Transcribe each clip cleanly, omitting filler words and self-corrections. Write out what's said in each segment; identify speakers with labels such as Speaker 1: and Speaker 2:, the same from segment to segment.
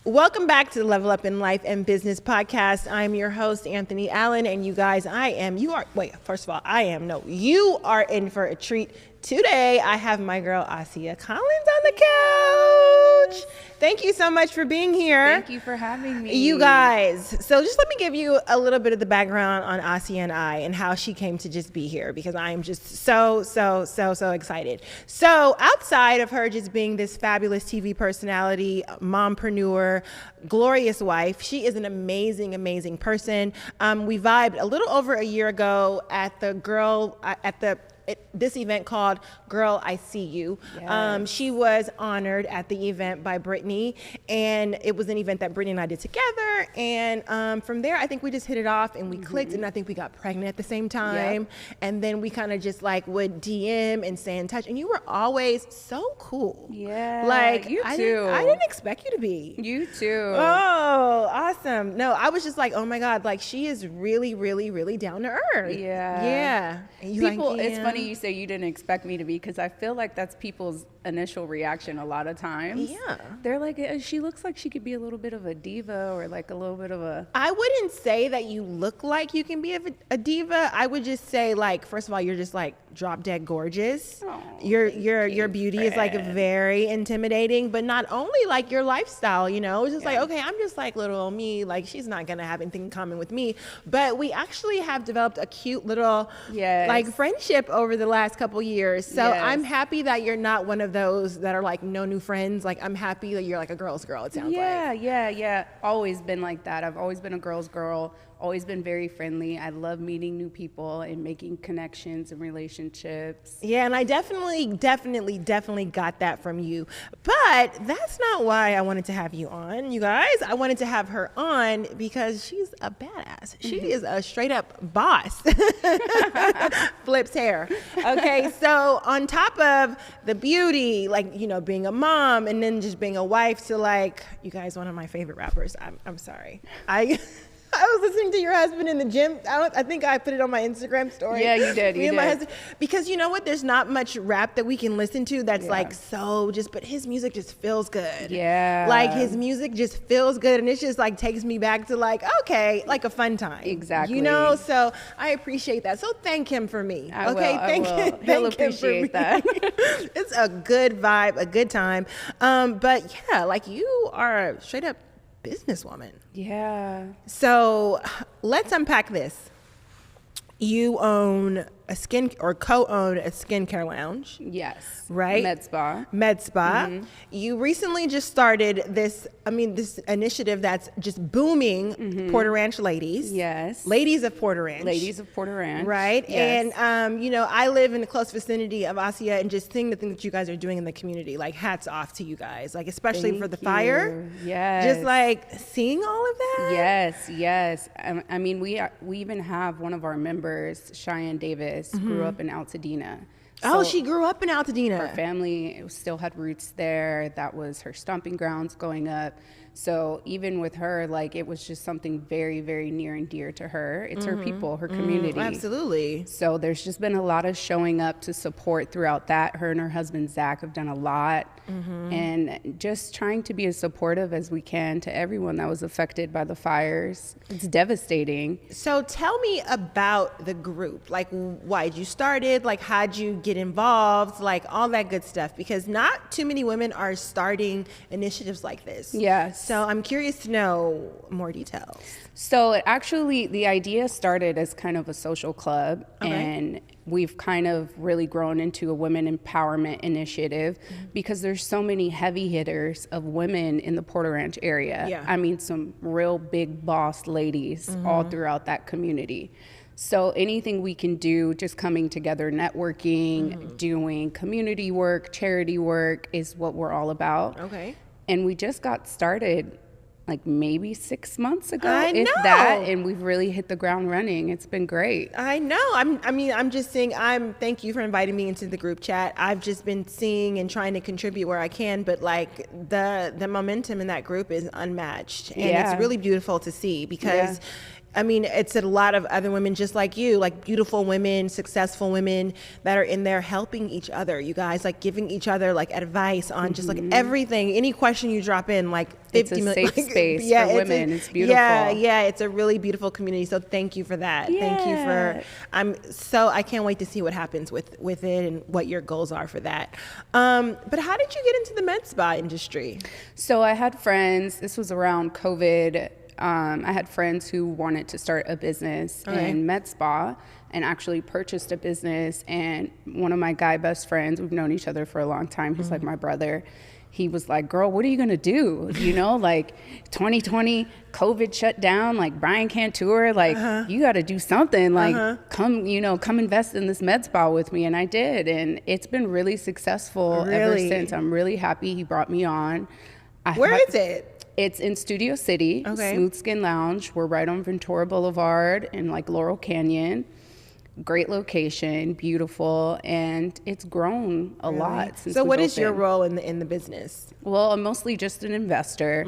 Speaker 1: Welcome back to the Level Up in Life and Business podcast. I'm your host, Anthony Allen, and you guys, you are in for a treat. Today, I have my girl, Asiah Collins on the couch. Thank you so much for being here.
Speaker 2: Thank you for having me.
Speaker 1: You guys, so just let me give you a little bit of the background on Asiah and I and how she came to just be here, because I am just so excited. So outside of her just being this fabulous TV personality, mompreneur, glorious wife, she is an amazing person. We vibed a little over a year ago at this event called Girl, I See You.
Speaker 2: Yes.
Speaker 1: She was honored at the event by Brittany, and it was an event that Brittany and I did together. And from there, I think we just hit it off and we clicked, and I think we got pregnant at the same time.
Speaker 2: Yep.
Speaker 1: And then we kind of just like would DM and stay in touch. And you were always so cool.
Speaker 2: Yeah,
Speaker 1: like
Speaker 2: you
Speaker 1: I
Speaker 2: too.
Speaker 1: I didn't expect you to be.
Speaker 2: You too.
Speaker 1: Oh, awesome. No, I was just like, oh my God, like she is really down to earth.
Speaker 2: Yeah.
Speaker 1: Yeah. And you
Speaker 2: People,
Speaker 1: like,
Speaker 2: it's
Speaker 1: yeah.
Speaker 2: funny you say you didn't expect me to be, because I feel like that's people's initial reaction a lot of times.
Speaker 1: Yeah.
Speaker 2: They're like, she looks like she could be a little bit of a diva, or like a little bit of a...
Speaker 1: I wouldn't say that you look like you can be a diva. I would just say, like, first of all, you're just like drop dead gorgeous.
Speaker 2: Oh,
Speaker 1: your beauty is like very intimidating, but not only like your lifestyle, you know, it's just like, okay, I'm just like little old me, like she's not gonna have anything in common with me. But we actually have developed a cute little like friendship over the last couple years. So I'm happy that you're not one of those that are like no new friends. Like I'm happy that you're like a girl's girl, it sounds like.
Speaker 2: Yeah. Always been like that. I've always been a girl's girl. Always been very friendly. I love meeting new people and making connections and relationships.
Speaker 1: Yeah, and I definitely got that from you. But that's not why I wanted to have you on, you guys. I wanted to have her on because she's a badass. She is a straight up boss. Flips hair. Okay, so on top of the beauty, like, you know, being a mom and then just being a wife to, like, you guys, one of my favorite rappers. I'm sorry. I was listening to your husband in the gym. I think I put it on my Instagram story.
Speaker 2: Yeah, you did.
Speaker 1: My husband, because you know what? There's not much rap that we can listen to that's like so just, but his music just feels good.
Speaker 2: Yeah.
Speaker 1: Like his music just feels good, and it just like takes me back to like, okay, like a fun time.
Speaker 2: Exactly.
Speaker 1: You know, so I appreciate that. So thank him for me.
Speaker 2: I will. He'll appreciate that.
Speaker 1: It's a good vibe, a good time. But yeah, like you are a straight up businesswoman.
Speaker 2: Yeah.
Speaker 1: So let's unpack this. You own co-own a skincare lounge.
Speaker 2: Yes.
Speaker 1: Right?
Speaker 2: Med spa.
Speaker 1: Mm-hmm. You recently just started this initiative that's just booming, Porter Ranch ladies.
Speaker 2: Yes.
Speaker 1: Ladies of Porter Ranch.
Speaker 2: Ladies of Porter Ranch.
Speaker 1: Right?
Speaker 2: Yes.
Speaker 1: And, you know, I live in the close vicinity of Asiah, and just seeing the things that you guys are doing in the community, like hats off to you guys, like especially for the fire.
Speaker 2: Yes.
Speaker 1: Just like seeing all of that.
Speaker 2: Yes. I mean, we even have one of our members, Cheyenne Davis, grew up in Altadena.
Speaker 1: So she grew up in Altadena.
Speaker 2: Her family still had roots there. That was her stomping grounds growing up. So even with her, like, it was just something very, very near and dear to her. It's her people, her community.
Speaker 1: Absolutely.
Speaker 2: So there's just been a lot of showing up to support throughout that. Her and her husband, Zach, have done a lot. And just trying to be as supportive as we can to everyone that was affected by the fires. It's devastating.
Speaker 1: So tell me about the group. Like, why did you start it? Like, how'd you get involved? Like, all that good stuff. Because not too many women are starting initiatives like this.
Speaker 2: Yes.
Speaker 1: So I'm curious to know more details.
Speaker 2: So actually, the idea started as kind of a social club, and we've kind of really grown into a women empowerment initiative because there's so many heavy hitters of women in the Porter Ranch area.
Speaker 1: Yeah.
Speaker 2: I mean, some real big boss ladies all throughout that community. So anything we can do, just coming together, networking, doing community work, charity work is what we're all about.
Speaker 1: Okay.
Speaker 2: And we just got started like maybe 6 months ago,
Speaker 1: if
Speaker 2: that, and we've really hit the ground running. It's been great.
Speaker 1: I know. I'm just saying, thank you for inviting me into the group chat. I've just been seeing and trying to contribute where I can, but like the momentum in that group is unmatched. And it's really beautiful to see because I mean, it's a lot of other women just like you, like beautiful women, successful women that are in there helping each other, you guys, like giving each other like advice on just like everything, any question you drop in, like
Speaker 2: It's a safe space for women. It's beautiful.
Speaker 1: Yeah, it's a really beautiful community. So thank you for that.
Speaker 2: Yeah.
Speaker 1: Thank you I can't wait to see what happens with it and what your goals are for that. But how did you get into the med spa industry?
Speaker 2: So I had friends, this was around COVID. I had friends who wanted to start a business in med spa and actually purchased a business. And one of my guy best friends, we've known each other for a long time. He's like my brother. He was like, girl, what are you going to do? You know, like 2020, COVID shut down, like Brian can't tour. Like you got to do something, like come invest in this med spa with me. And I did. And it's been really successful ever since. I'm really happy he brought me on.
Speaker 1: Where is it?
Speaker 2: It's in Studio City, Smooth Skin Lounge. We're right on Ventura Boulevard in like Laurel Canyon. Great location, beautiful, and it's grown a lot since.
Speaker 1: So what is your role in the business?
Speaker 2: Well, I'm mostly just an investor.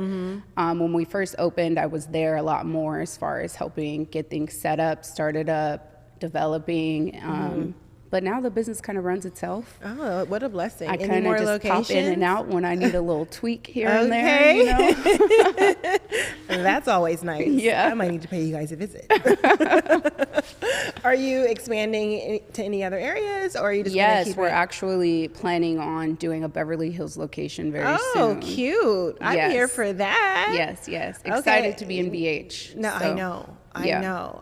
Speaker 2: When we first opened, I was there a lot more as far as helping get things set up, started up, developing. But now the business kind of runs itself.
Speaker 1: Oh, what a blessing.
Speaker 2: I kind of just pop in and out when I need a little tweak here and there.
Speaker 1: That's always nice.
Speaker 2: Yeah.
Speaker 1: I might need to pay you guys a visit. Are you expanding to any other areas, or are you just
Speaker 2: Yes, we're actually planning on doing a Beverly Hills location very soon.
Speaker 1: Oh, cute. I'm here for that.
Speaker 2: Yes. Excited to be in BH.
Speaker 1: No, so.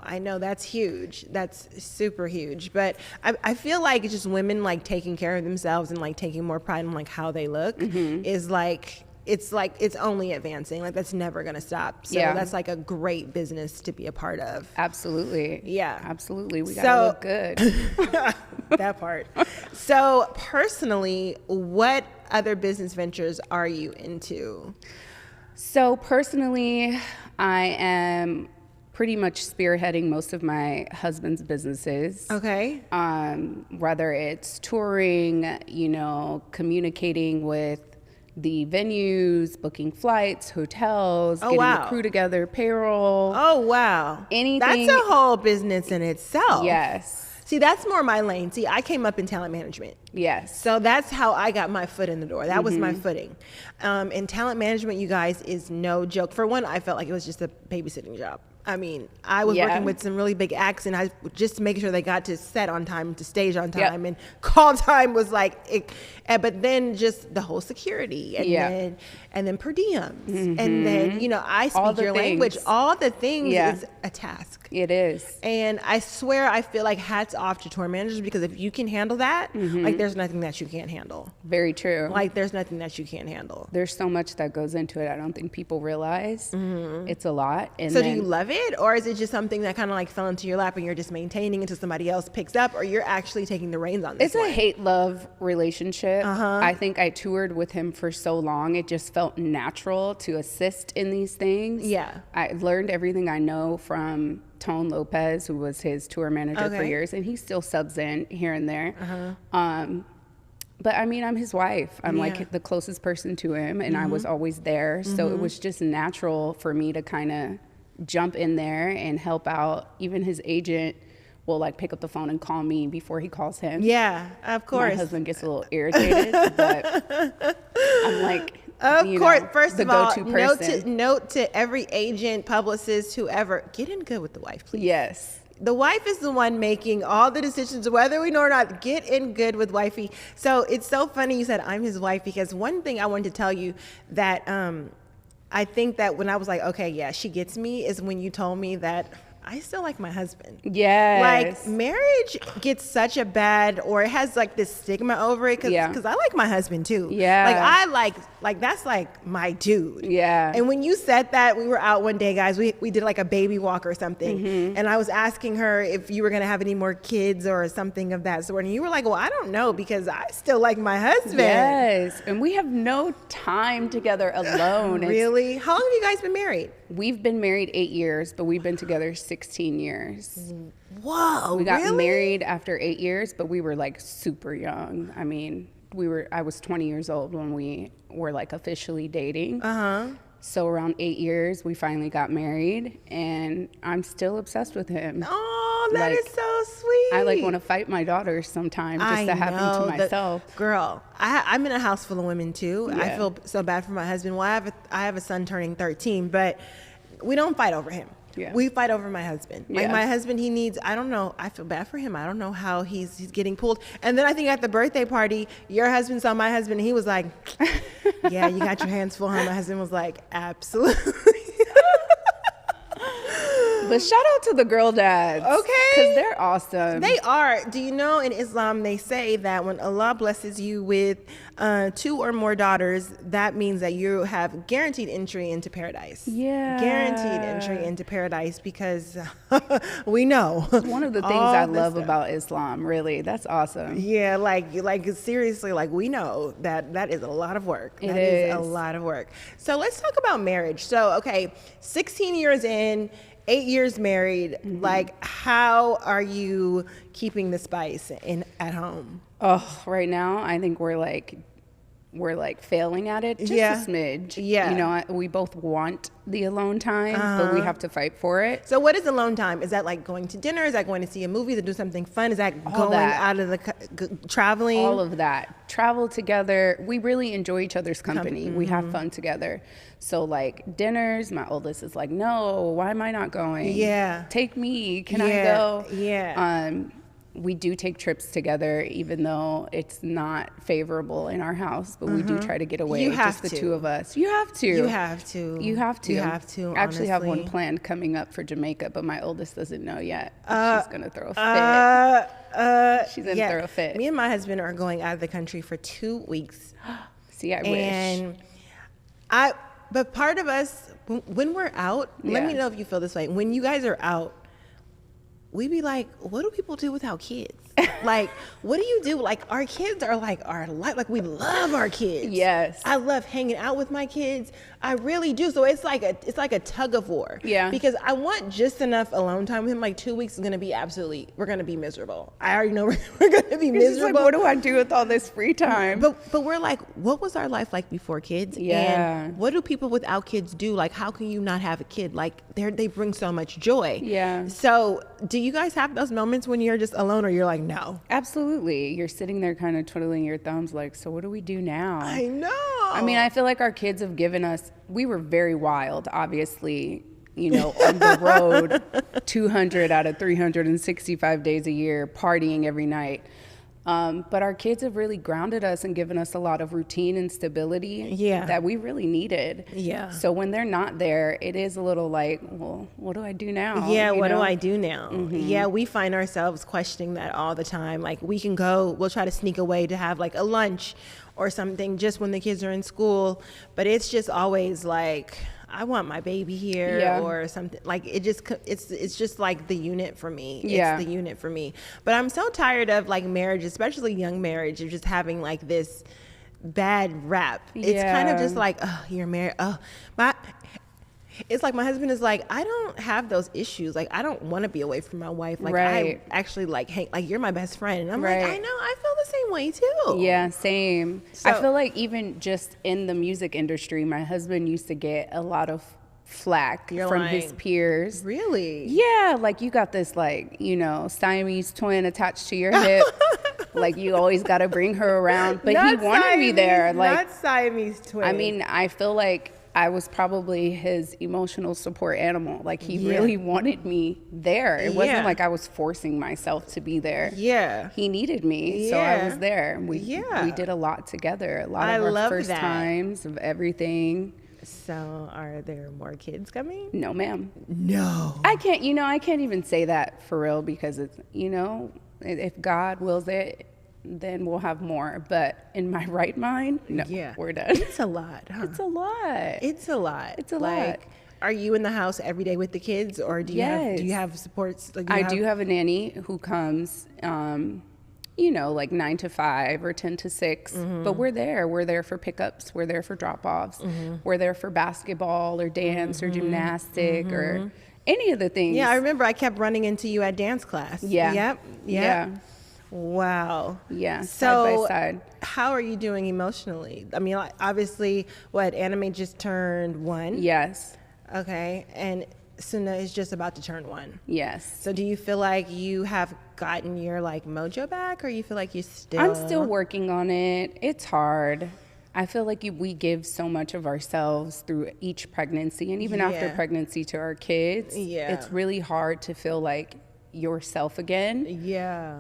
Speaker 1: I know that's huge. That's super huge. But I feel like it's just women like taking care of themselves and like taking more pride in like how they look is like it's only advancing. Like that's never gonna stop. So that's like a great business to be a part of.
Speaker 2: Absolutely.
Speaker 1: Yeah.
Speaker 2: Absolutely. We gotta look good.
Speaker 1: That part. So personally, what other business ventures are you into?
Speaker 2: So personally, I am pretty much spearheading most of my husband's businesses.
Speaker 1: Okay.
Speaker 2: Whether it's touring, communicating with the venues, booking flights, hotels, getting the crew together, payroll.
Speaker 1: Oh, wow.
Speaker 2: Anything.
Speaker 1: That's a whole business in itself.
Speaker 2: Yes.
Speaker 1: See, that's more my lane. See, I came up in talent management.
Speaker 2: Yes.
Speaker 1: So that's how I got my foot in the door. That was my footing. And talent management, you guys, is no joke. For one, I felt like it was just a babysitting job. I mean, I was working with some really big acts, and I just to make sure they got to set on time, to stage on time, and call time was like, but then just the whole security, and then per diems, and then I speak your language. All the things is a task.
Speaker 2: It is.
Speaker 1: And I swear, I feel like hats off to tour managers, because if you can handle that, like there's nothing that you can't handle.
Speaker 2: Very true.
Speaker 1: Like there's nothing that you can't handle.
Speaker 2: There's so much that goes into it. I don't think people realize. It's a lot. And
Speaker 1: so do you love it, or is it just something that kind of like fell into your lap and you're just maintaining until somebody else picks up, or you're actually taking the reins on this?
Speaker 2: It's a hate-love relationship. I think I toured with him for so long, it just felt natural to assist in these things. Yeah. I learned everything I know from Tone Lopez, who was his tour manager for years, and he still subs in here and there. But I mean, I'm his wife. I'm like the closest person to him, and I was always there. So it was just natural for me to kind of jump in there and help out. Even his agent will like pick up the phone and call me before he calls him. Yeah, of course. My husband gets a little irritated, but I'm like, of course. First of all, note to every agent, publicist, whoever, get in good with the wife, please. Yes. The wife is the one making all the decisions, whether we know or not. Get in good with wifey. So it's so funny you said I'm his wife, because one thing I wanted to tell you that I think that when I was like, okay, yeah, she gets me, is when you told me that I still like my husband. Yes. Like marriage gets such a bad, or it has like this stigma over it, because I like my husband too. Yeah. Like I like that's like my dude. Yeah. And when you said that, we were out one day, guys, we did like a baby walk or something, and I was asking her if you were gonna have any more kids or something of that sort, and you were like, well, I don't know, because I still like my husband. Yes. And we have no time together alone. Really? How long have you guys been married? We've been married 8 years, but we've been together 16 years. Whoa, we got married after 8 years, but we were like super young. I mean, I was 20 years old when we were like officially dating. So around 8 years, we finally got married, and I'm still obsessed with him. Oh,
Speaker 1: Oh, that
Speaker 2: like,
Speaker 1: is so sweet.
Speaker 2: I like want to fight my daughters sometimes just to have them to myself.
Speaker 1: Girl, I'm in a house full of women too.
Speaker 2: Yeah.
Speaker 1: I feel so bad for my husband. Well, I have a son turning 13, but we don't fight over him.
Speaker 2: Yeah.
Speaker 1: We fight over my husband. Like
Speaker 2: Yeah.
Speaker 1: my husband, he needs, I don't know, I feel bad for him. I don't know how he's getting pulled. And then I think at the birthday party, your husband saw my husband and he was like, yeah, you got your hands full, huh? My husband was like, absolutely.
Speaker 2: But shout out to the girl dads.
Speaker 1: Okay.
Speaker 2: Because they're awesome.
Speaker 1: They are. Do you know in Islam they say that when Allah blesses you with 2 or more daughters, that means that you have guaranteed entry into paradise.
Speaker 2: Yeah.
Speaker 1: Guaranteed entry into paradise because we know.
Speaker 2: One of the things I love about Islam, really. That's awesome.
Speaker 1: Yeah, like seriously, like we know that is a lot of work. That is a lot of work. So let's talk about marriage. So, okay, 16 years in, 8 years married, like how are you keeping the spice at home?
Speaker 2: Oh, right now I think we're like failing at it just a smidge.
Speaker 1: Yeah.
Speaker 2: You know, we both want the alone time, but we have to fight for it.
Speaker 1: So what is alone time? Is that like going to dinner? Is that going to see a movie to do something fun? Is that going out of the traveling?
Speaker 2: All of that. Travel together. We really enjoy each other's company. We have fun together. So like dinners, my oldest is like, no, why am I not going?
Speaker 1: Yeah.
Speaker 2: Take me. Can I go?
Speaker 1: Yeah.
Speaker 2: We do take trips together, even though it's not favorable in our house, but we do try to get away.
Speaker 1: You have
Speaker 2: just the
Speaker 1: to.
Speaker 2: two of us. You have to.
Speaker 1: You have to.
Speaker 2: You have to.
Speaker 1: You have to.
Speaker 2: I actually have one
Speaker 1: honestly.
Speaker 2: planned coming up for Jamaica, but my oldest doesn't know yet. She's gonna throw a fit. She's gonna throw a fit.
Speaker 1: Me and my husband are going out of the country for 2 weeks.
Speaker 2: See, I wish.
Speaker 1: And but part of us, when we're out, let me know if you feel this way. When you guys are out, we be like, what do people do without kids? Like, what do you do? Like, our kids are like our life. Like, we love our kids.
Speaker 2: Yes.
Speaker 1: I love hanging out with my kids. I really do. So it's like a tug of war.
Speaker 2: Yeah.
Speaker 1: Because I want just enough alone time with him. Like 2 weeks is gonna be we're gonna be miserable. I already know we're gonna be miserable.
Speaker 2: It's like, what do I do with all this free time?
Speaker 1: But we're like, what was our life like before kids?
Speaker 2: Yeah.
Speaker 1: And what do people without kids do? Like, how can you not have a kid? Like, they bring so much joy.
Speaker 2: Yeah.
Speaker 1: So do you guys have those moments when you're just alone or you're like, no?
Speaker 2: Absolutely. You're sitting there kind of twiddling your thumbs like, so what do we do now?
Speaker 1: I know.
Speaker 2: I mean, I feel like our kids have given us, we were very wild, obviously, you know, on the road 200 out of 365 days a year, partying every night. But our kids have really grounded us and given us a lot of routine and stability that we really needed.
Speaker 1: Yeah.
Speaker 2: So when they're not there, it is a little like, well, what do I do now?
Speaker 1: Yeah,
Speaker 2: You
Speaker 1: what
Speaker 2: know?
Speaker 1: do I do now? Yeah, we find ourselves questioning that all the time. Like, we'll try to sneak away to have like a lunch or something just when the kids are in school. But it's just always like, I want my baby here or something. Like, it's just like the unit for me.
Speaker 2: Yeah.
Speaker 1: It's the unit for me. But I'm so tired of like marriage, especially young marriage, of just having like this bad rap. It's kind of just like, oh, you're married. Oh, it's like my husband is like, I don't have those issues. Like, I don't want to be away from my wife. Like, I actually like, hey, like, you're my best friend. And I'm like, I know, I feel the same way too.
Speaker 2: Yeah, same.
Speaker 1: So,
Speaker 2: I feel like even just in the music industry, my husband used to get a lot of flack from his peers.
Speaker 1: Really?
Speaker 2: Yeah, like you got this like, you know, Siamese twin attached to your hip. Like you always got to bring her around. But he wanted me there. Like,
Speaker 1: not Siamese twin.
Speaker 2: I mean, I feel like I was probably his emotional support animal. Like he really wanted me there. It wasn't like I was forcing myself to be there.
Speaker 1: Yeah.
Speaker 2: He needed me, so I was there. We did a lot together. A lot of our first times of everything.
Speaker 1: So are there more kids coming?
Speaker 2: No, ma'am.
Speaker 1: No.
Speaker 2: I can't even say that for real because it's, you know, if God wills it, then we'll have more. But in my right mind, no, we're done.
Speaker 1: It's a lot, huh?
Speaker 2: It's a lot.
Speaker 1: It's a lot.
Speaker 2: It's a
Speaker 1: like,
Speaker 2: lot.
Speaker 1: Are you in the house every day with the kids, or do you have supports? Like
Speaker 2: I do have a nanny who comes, you know, like 9 to 5 or 10 to 6. But we're there. We're there for pickups. We're there for drop-offs. We're there for basketball or dance or gymnastic or any of the things.
Speaker 1: Yeah, I remember I kept running into you at dance class.
Speaker 2: Yeah.
Speaker 1: Yep. Wow.
Speaker 2: Yeah,
Speaker 1: So
Speaker 2: side by side.
Speaker 1: How are you doing emotionally? I mean, like, obviously, Anime just turned 1?
Speaker 2: Yes.
Speaker 1: Okay. And Suna is just about to turn 1.
Speaker 2: Yes.
Speaker 1: So do you feel like you have gotten your like mojo back, or you feel like you still?
Speaker 2: I'm still working on it. It's hard. I feel like we give so much of ourselves through each pregnancy, and even after pregnancy to our kids.
Speaker 1: Yeah.
Speaker 2: It's really hard to feel like yourself again.
Speaker 1: Yeah.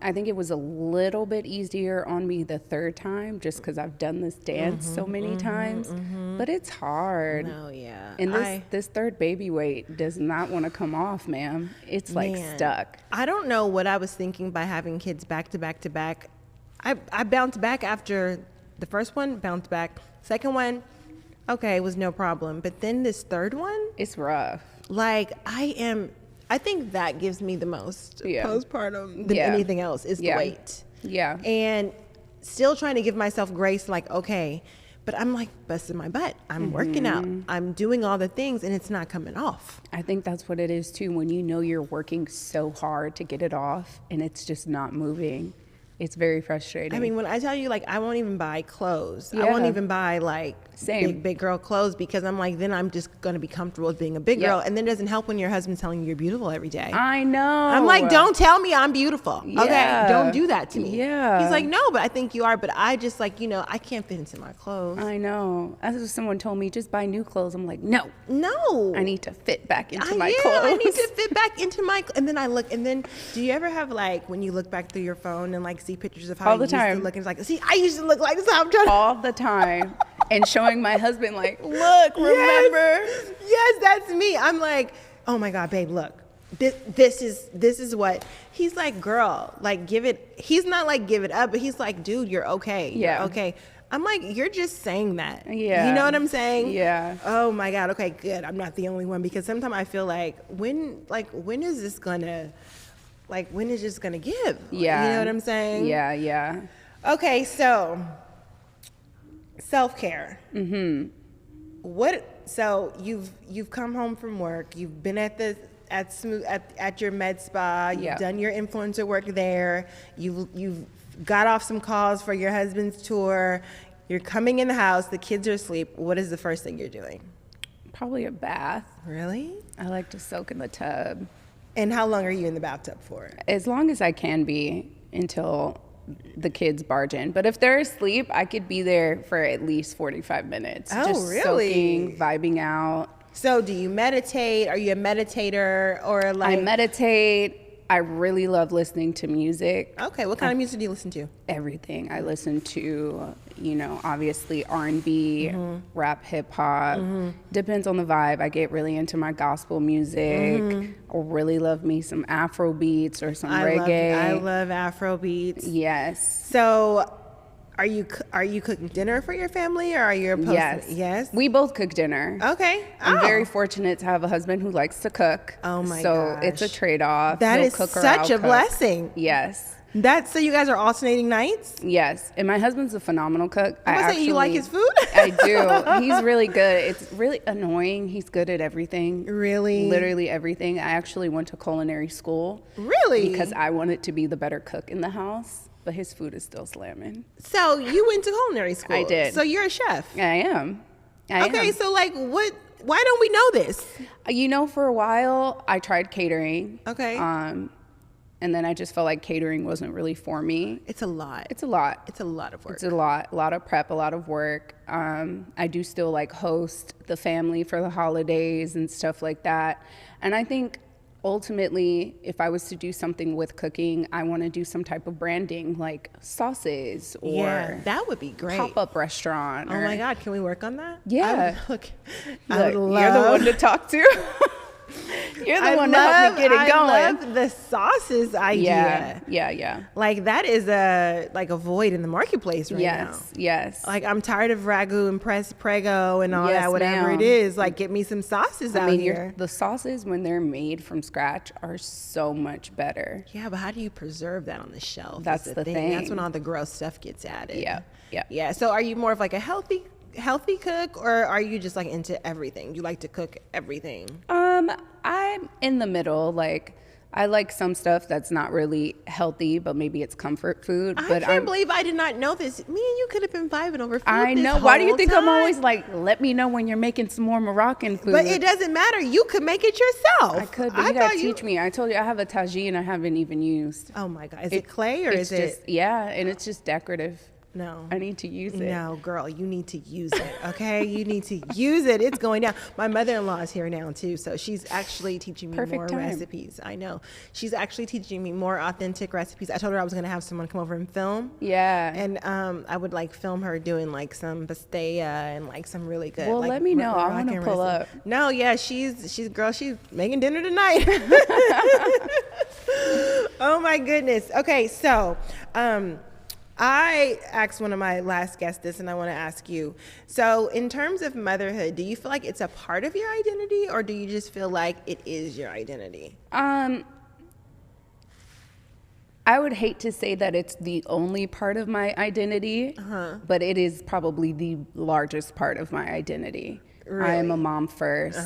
Speaker 2: I think it was a little bit easier on me the 3rd time, just because I've done this dance so many times. But it's hard.
Speaker 1: No, yeah.
Speaker 2: And this 3rd baby weight does not want to come off, ma'am. It's like stuck.
Speaker 1: I don't know what I was thinking by having kids back to back to back. I bounced back after the first one, bounced back. Second one, okay, it was no problem. But then this 3rd one,
Speaker 2: it's rough.
Speaker 1: Like I think that gives me the most postpartum than anything else is the weight.
Speaker 2: Yeah.
Speaker 1: And still trying to give myself grace, like, okay, but I'm like busting my butt. I'm working out. I'm doing all the things, and it's not coming off.
Speaker 2: I think that's what it is too. When you know you're working so hard to get it off and it's just not moving, it's very frustrating.
Speaker 1: I mean, when I tell you, like, I won't even buy clothes. I won't even buy, like, big girl clothes, because I'm like, then I'm just going to be comfortable with being a big girl. And then it doesn't help when your husband's telling you you're beautiful every day.
Speaker 2: I know.
Speaker 1: I'm like, don't tell me I'm beautiful.
Speaker 2: Yeah.
Speaker 1: Okay? Don't do that to me.
Speaker 2: Yeah.
Speaker 1: He's like, no, but I think you are. But I just, like, you know, I can't fit into my clothes.
Speaker 2: I know. As if someone told me, just buy new clothes. I'm like, no.
Speaker 1: No.
Speaker 2: I need to fit back into my clothes.
Speaker 1: I need to fit back into my and then I look, and then do you ever have, like, when you look back through your phone and, like, see pictures of how you used to look, and it's like, see, I used to look like this. I'm trying
Speaker 2: all the time. And showing my husband, like, look, remember?
Speaker 1: Yes, that's me. I'm like, oh my God, babe, look. This is what he's like, girl, like, give it. He's not like give it up, but he's like, dude, you're okay. You're okay. I'm like, you're just saying that.
Speaker 2: Yeah.
Speaker 1: You know what I'm saying?
Speaker 2: Yeah.
Speaker 1: Oh my God. Okay, good. I'm not the only one, because sometimes I feel like when is this gonna, like, when is this gonna give?
Speaker 2: Yeah.
Speaker 1: You know what I'm saying?
Speaker 2: Yeah, yeah.
Speaker 1: Okay, so self-care. So you've come home from work, you've been at your med spa, you've done your influencer work there, you've got off some calls for your husband's tour, you're coming in the house, the kids are asleep. What is the first thing you're doing?
Speaker 2: Probably a bath.
Speaker 1: Really?
Speaker 2: I like to soak in the tub.
Speaker 1: And how long are you in the bathtub for?
Speaker 2: As long as I can be, until the kids barge in. But if they're asleep, I could be there for at least 45 minutes.
Speaker 1: Oh,
Speaker 2: just
Speaker 1: really?
Speaker 2: Soaking, vibing out.
Speaker 1: So do you meditate? Are you a meditator, or like?
Speaker 2: I meditate. I really love listening to music.
Speaker 1: Okay, what kind of music do you listen to?
Speaker 2: Everything. I listen to, obviously R&B, rap, hip hop. Depends on the vibe. I get really into my gospel music. I really love me some Afro beats or some reggae.
Speaker 1: I love Afro beats.
Speaker 2: Yes.
Speaker 1: So, are you cooking dinner for your family, or are you opposed? Yes.
Speaker 2: We both cook dinner.
Speaker 1: Okay.
Speaker 2: I'm very fortunate to have a husband who likes to cook.
Speaker 1: Oh my
Speaker 2: So
Speaker 1: gosh.
Speaker 2: it's a trade-off.
Speaker 1: That
Speaker 2: He'll
Speaker 1: is
Speaker 2: cook or
Speaker 1: such
Speaker 2: I'll
Speaker 1: a
Speaker 2: cook.
Speaker 1: blessing.
Speaker 2: Yes.
Speaker 1: So you guys are alternating nights?
Speaker 2: Yes. And my husband's a phenomenal cook.
Speaker 1: You like his food?
Speaker 2: I do. He's really good. It's really annoying. He's good at everything.
Speaker 1: Really?
Speaker 2: Literally everything. I actually went to culinary school.
Speaker 1: Really?
Speaker 2: Because I wanted to be the better cook in the house. But his food is still slamming.
Speaker 1: So you went to culinary school?
Speaker 2: I did.
Speaker 1: So you're a chef?
Speaker 2: I am. I am.
Speaker 1: So like what? Why don't we know this?
Speaker 2: For a while I tried catering.
Speaker 1: Okay.
Speaker 2: And then I just felt like catering wasn't really for me.
Speaker 1: It's a lot.
Speaker 2: It's a lot.
Speaker 1: It's a lot of work.
Speaker 2: It's a lot of prep, a lot of work. I do still like host the family for the holidays and stuff like that. And I think ultimately, if I was to do something with cooking, I want to do some type of branding, like sauces or
Speaker 1: that would be great.
Speaker 2: Pop-up restaurant.
Speaker 1: Oh my God, can we work on that?
Speaker 2: Yeah.
Speaker 1: Look,
Speaker 2: you're the one to talk to. You're the one to help me get it going.
Speaker 1: I love the sauces idea.
Speaker 2: Yeah.
Speaker 1: Like that is a void in the marketplace right now.
Speaker 2: Yes.
Speaker 1: Like I'm tired of ragu and prego and all
Speaker 2: Yes,
Speaker 1: that, whatever
Speaker 2: ma'am.
Speaker 1: it is. Like get me some sauces out here.
Speaker 2: The sauces, when they're made from scratch, are so much better.
Speaker 1: Yeah, but how do you preserve that on the shelf?
Speaker 2: That's the thing.
Speaker 1: That's when all the gross stuff gets added.
Speaker 2: Yeah.
Speaker 1: So are you more of like a healthy cook, or are you just like into everything? You like to cook everything?
Speaker 2: I'm in the middle. Like I like some stuff that's not really healthy, but maybe it's comfort food.
Speaker 1: I
Speaker 2: But
Speaker 1: can't believe I did not know this. Me and you could have been vibing over food.
Speaker 2: I know.
Speaker 1: This
Speaker 2: Why do you
Speaker 1: whole
Speaker 2: think I'm
Speaker 1: time.
Speaker 2: always like, let me know when you're making some more Moroccan food?
Speaker 1: But it doesn't matter. You could make it yourself.
Speaker 2: I could, but you gotta teach me. I told you I have a tagine I haven't even used.
Speaker 1: Oh my God. Is it clay or is
Speaker 2: just,
Speaker 1: it?
Speaker 2: Yeah, and it's just decorative.
Speaker 1: No.
Speaker 2: I need to use it.
Speaker 1: No, girl, you need to use it, okay? You need to use it. It's going down. My mother-in-law is here now, too, so she's actually teaching me more recipes. I know. She's actually teaching me more authentic recipes. I told her I was going to have someone come over and film.
Speaker 2: Yeah.
Speaker 1: And I would, like, film her doing, like, some pastilla and, like, some really good,
Speaker 2: well,
Speaker 1: like,
Speaker 2: let me know. I want to pull up.
Speaker 1: No, yeah, she's making dinner tonight. Oh, my goodness. Okay, so... I asked one of my last guests this, and I want to ask you. So in terms of motherhood, do you feel like it's a part of your identity, or do you just feel like it is your identity?
Speaker 2: I would hate to say that it's the only part of my identity, but it is probably the largest part of my identity.
Speaker 1: Really?
Speaker 2: I am a mom first.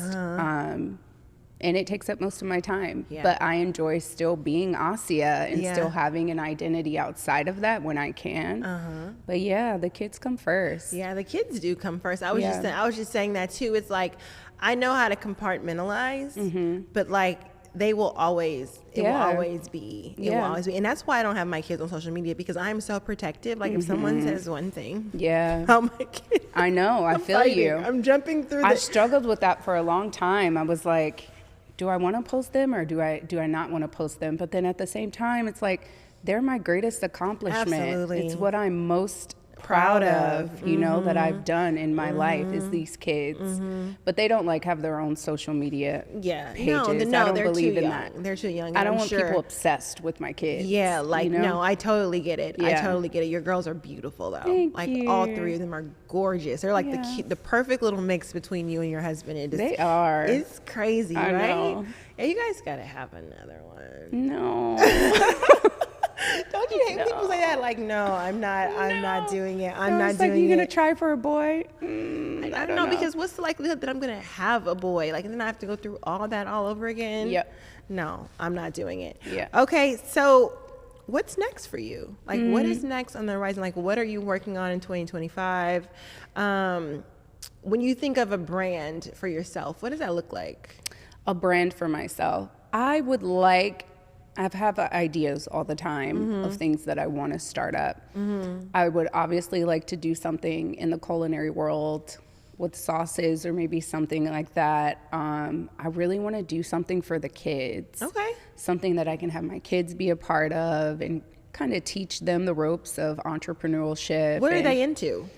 Speaker 2: And it takes up most of my time. Yeah. But I enjoy still being Asiah and still having an identity outside of that when I can. But yeah, the kids come first.
Speaker 1: Yeah, the kids do come first. I was just saying that too. It's like I know how to compartmentalize, but like it will always be. It will always be. And that's why I don't have my kids on social media, because I'm so protective. Like if someone says one thing, I'm like,
Speaker 2: I know, I feel
Speaker 1: fighting.
Speaker 2: you.
Speaker 1: I'm jumping through.
Speaker 2: I struggled with that for a long time. I was like, do I want to post them or do I not want to post them? But then at the same time, it's like they're my greatest accomplishment.
Speaker 1: Absolutely.
Speaker 2: It's what I'm most proud of, you know, that I've done in my life is these kids. But they don't like have their own social media pages.
Speaker 1: No,
Speaker 2: I don't
Speaker 1: they're
Speaker 2: believe
Speaker 1: too
Speaker 2: in
Speaker 1: young.
Speaker 2: that.
Speaker 1: They're too young.
Speaker 2: I don't want people obsessed with my kids.
Speaker 1: Yeah, like,
Speaker 2: you know?
Speaker 1: no, I totally get it.
Speaker 2: Yeah.
Speaker 1: I totally get it. Your girls are beautiful, though.
Speaker 2: Thank you.
Speaker 1: All three of them are gorgeous. They're like the perfect little mix between you and your husband.
Speaker 2: They are.
Speaker 1: It's crazy,
Speaker 2: I
Speaker 1: right?
Speaker 2: know.
Speaker 1: Yeah, you guys got to have another one.
Speaker 2: No.
Speaker 1: Don't you hate people say that? Like, no, I'm not doing it. I'm not doing it.
Speaker 2: You gonna try for a boy?
Speaker 1: I don't know, because what's the likelihood that I'm gonna have a boy? Like, then I have to go through all that all over again?
Speaker 2: Yep.
Speaker 1: No, I'm not doing it.
Speaker 2: Yeah.
Speaker 1: Okay, so what's next for you? Like, what is next on the horizon? Like, what are you working on in 2025? When you think of a brand for yourself, what does that look like?
Speaker 2: A brand for myself. I have ideas all the time of things that I want to start up. I would obviously like to do something in the culinary world with sauces or maybe something like that. I really want to do something for the kids. Okay. Something that I can have my kids be a part of and kind of teach them the ropes of entrepreneurship.
Speaker 1: What are they into?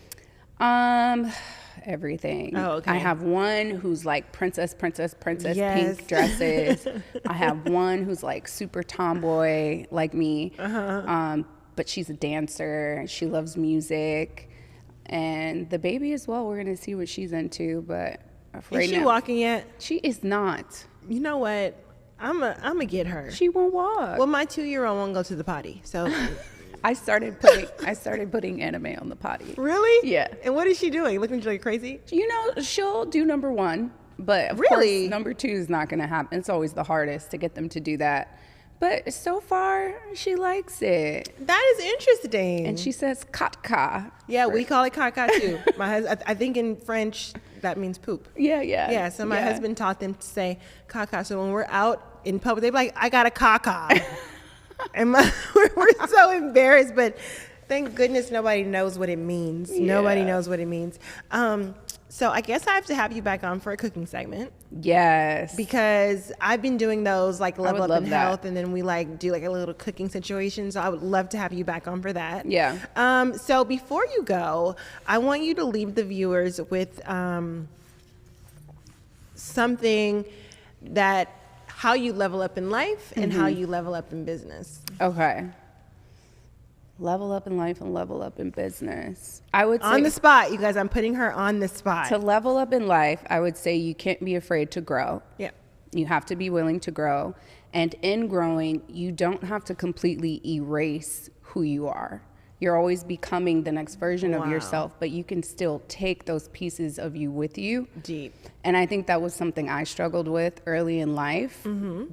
Speaker 2: Everything.
Speaker 1: Oh, okay.
Speaker 2: I have one who's like princess pink dresses. I have one who's like super tomboy like me, but she's a dancer. She loves music, and the baby as well. We're gonna see what she's into, but right
Speaker 1: is she walking yet?
Speaker 2: She is not.
Speaker 1: You know what? I'm a get her.
Speaker 2: She won't walk.
Speaker 1: Well, my 2-year-old won't go to the potty, so.
Speaker 2: I started putting anime on the potty.
Speaker 1: Really?
Speaker 2: Yeah.
Speaker 1: And what is she doing? Looking like crazy?
Speaker 2: You know, she'll do number 1, but of course number 2 is not going to happen. It's always the hardest to get them to do that. But so far, she likes it.
Speaker 1: That is interesting.
Speaker 2: And she says katka.
Speaker 1: Yeah, we call it caca too. My husband, I think in French that means poop.
Speaker 2: Yeah.
Speaker 1: Yeah. So my husband taught them to say caca. So when we're out in public, they're like, "I got a caca." And we're so embarrassed, but thank goodness nobody knows what it means. Yeah. Nobody knows what it means. So I guess I have to have you back on for a cooking segment.
Speaker 2: Yes.
Speaker 1: Because I've been doing those, like Level Up in Health, and then we like do like a little cooking situation. So I would love to have you back on for that.
Speaker 2: Yeah.
Speaker 1: So before you go, I want you to leave the viewers with something that how you level up in life and how you level up in business.
Speaker 2: Okay. Level up in life and level up in business. I would say
Speaker 1: on the spot, you guys, I'm putting her on the spot.
Speaker 2: To level up in life, I would say you can't be afraid to grow.
Speaker 1: Yeah.
Speaker 2: You have to be willing to grow. And in growing, you don't have to completely erase who you are. You're always becoming the next version of
Speaker 1: Wow.
Speaker 2: yourself, but you can still take those pieces of you with you.
Speaker 1: Deep.
Speaker 2: And I think that was something I struggled with early in life,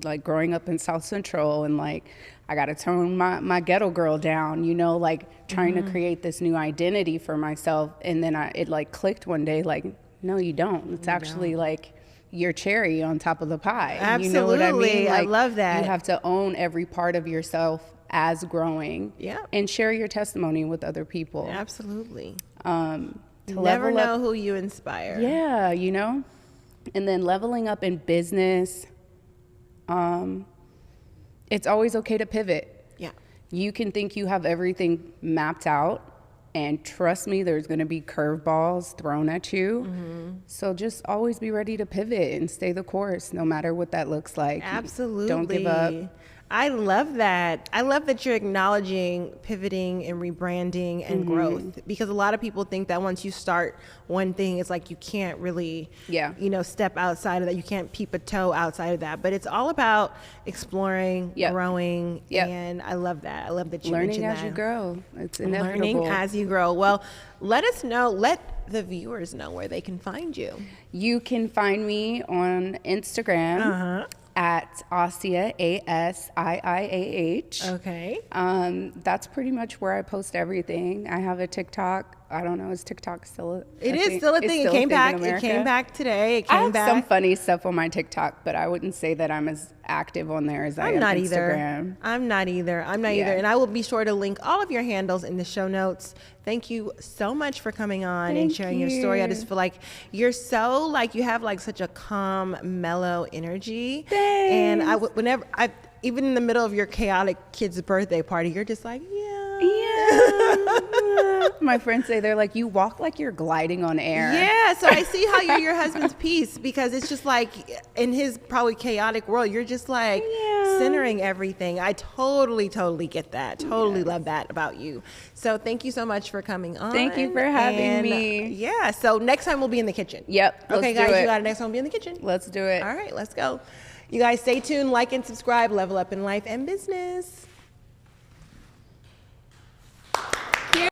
Speaker 2: like growing up in South Central, and like I got to tone my ghetto girl down, you know, like trying to create this new identity for myself. And then it like clicked one day, like, no, you don't. It's actually like your cherry on top of the pie.
Speaker 1: Absolutely.
Speaker 2: You know what I mean? Like,
Speaker 1: I love that.
Speaker 2: You have to own every part of yourself as growing, and share your testimony with other people.
Speaker 1: Absolutely.
Speaker 2: To
Speaker 1: Never
Speaker 2: level
Speaker 1: know
Speaker 2: up,
Speaker 1: who you inspire.
Speaker 2: yeah, you know, and then leveling up in business. It's always okay to pivot.
Speaker 1: Yeah.
Speaker 2: You can think you have everything mapped out, and trust me, there's going to be curveballs thrown at you. So just always be ready to pivot and stay the course, no matter what that looks like.
Speaker 1: Absolutely.
Speaker 2: Don't give up.
Speaker 1: I love that. I love that you're acknowledging pivoting and rebranding and growth, because a lot of people think that once you start one thing, it's like you can't really, you know, step outside of that. You can't peep a toe outside of that. But it's all about exploring, growing, and I love that. I love that you
Speaker 2: learning
Speaker 1: mentioned
Speaker 2: as
Speaker 1: that.
Speaker 2: you grow. It's inevitable.
Speaker 1: Learning as you grow. Well, let us know. Let the viewers know where they can find you.
Speaker 2: You can find me on Instagram. At Asiah, ASIIAH.
Speaker 1: Okay.
Speaker 2: That's pretty much where I post everything. I have a TikTok. I don't know, is TikTok still
Speaker 1: It is still a thing. It came back. It came back today. It
Speaker 2: I
Speaker 1: came
Speaker 2: have
Speaker 1: back.
Speaker 2: some funny stuff on my TikTok, but I wouldn't say that I'm as active on there as I am
Speaker 1: not
Speaker 2: Instagram.
Speaker 1: either. I'm not either. And I will be sure to link all of your handles in the show notes. Thank you so much for coming on and sharing your story. I just feel like you're so like, you have like such a calm, mellow energy.
Speaker 2: Thanks.
Speaker 1: And even in the middle of your chaotic kid's birthday party, you're just like,
Speaker 2: My friends say, they're like, you walk like you're gliding on air.
Speaker 1: Yeah, so I see how you're your husband's piece, because it's just like in his probably chaotic world, you're just like centering everything. I totally get that. Totally love that about you. So thank you so much for coming on.
Speaker 2: Thank you for having me.
Speaker 1: Yeah, so next time we'll be in the kitchen.
Speaker 2: Yep.
Speaker 1: Okay, guys, you got it. Next time we'll be in the kitchen.
Speaker 2: Let's do it.
Speaker 1: All right, let's go. You guys stay tuned, like and subscribe, level up in life and business.